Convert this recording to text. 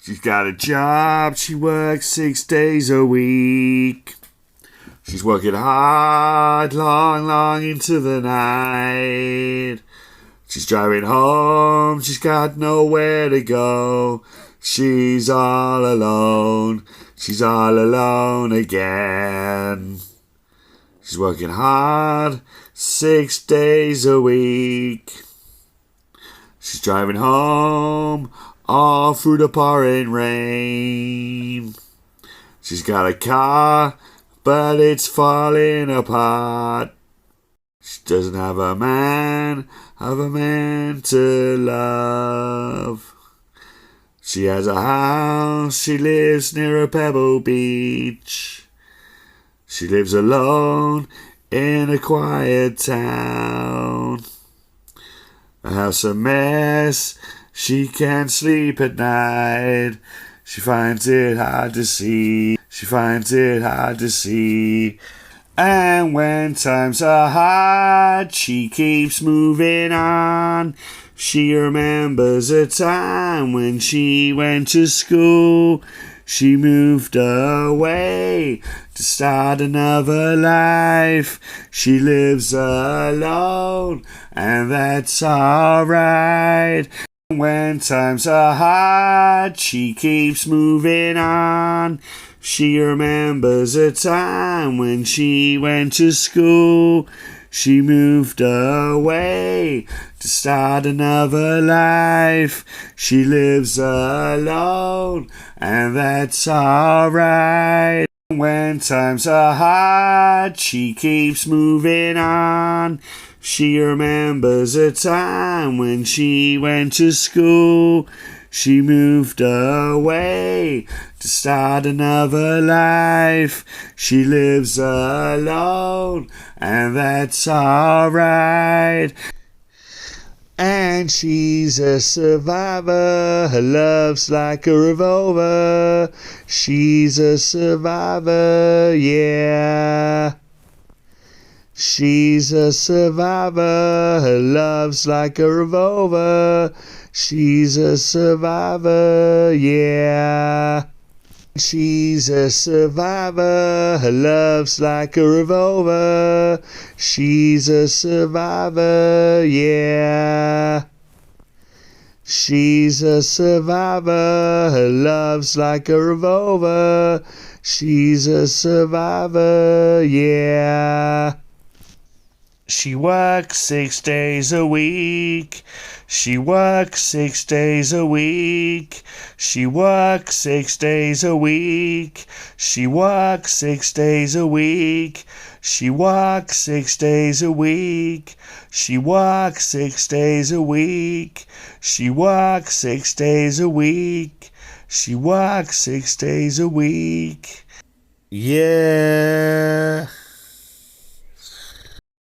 She's got a job, she works 6 days a week. She's working hard, long into the night. She's driving home, she's got nowhere to go. She's all alone again. She's working hard, 6 days a week. She's driving home, all through the pouring rain. She's got a car, but it's falling apart. She doesn't have a man to love. She has a house, she lives near a pebble beach. She lives alone in a quiet town. A house a mess, she can't sleep at night. She finds it hard to see. And when times are hard, she keeps moving on. She remembers a time when she went to school. She moved away to start another life. She lives alone, and that's alright. When times are hard, she keeps moving on. She remembers a time when she went to school. She moved away to start another life. She lives alone, and that's alright. When times are hard, she keeps moving on. She remembers a time when she went to school. She moved away to start another life. She lives alone, and that's alright. And she's a survivor, her love's like a revolver. She's a survivor, yeah. She's a survivor, her love's like a revolver. She's a survivor, yeah. She's a survivor, her love's like a revolver. She's a survivor, yeah. She's a survivor, her love's like a revolver. She's a survivor, yeah. She works 6 days a week. She works 6 days a week. She works 6 days a week. She works 6 days a week. She works 6 days a week. She works 6 days a week. She works 6 days a week. She works 6 days a week. Yeah.